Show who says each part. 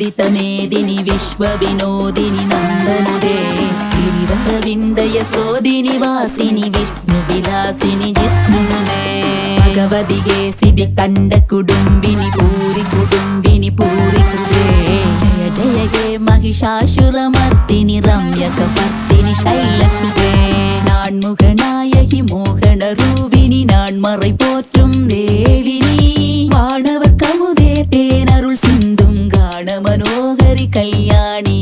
Speaker 1: विदितमेदिनि विश्वविनोदिनि नन्दनुदे गिरिवरविन्दय स्रोदिनिवासिनि विष्णुविलासिनि जिष्णुनुदे भगवदिगे सिद्ध कंड कुडुम्बिनि पूरि कृदे जय जय हे महिषासुरमर्दिनि रम्यकपर्दिनि शैलसुदे नान्मुखनायकि मोहन रूपिणि नान्मறை போற்றும் தேவினி வானவர் கமுதே தேனருள் சிந்தும் காண மனோகரி கல்யாணி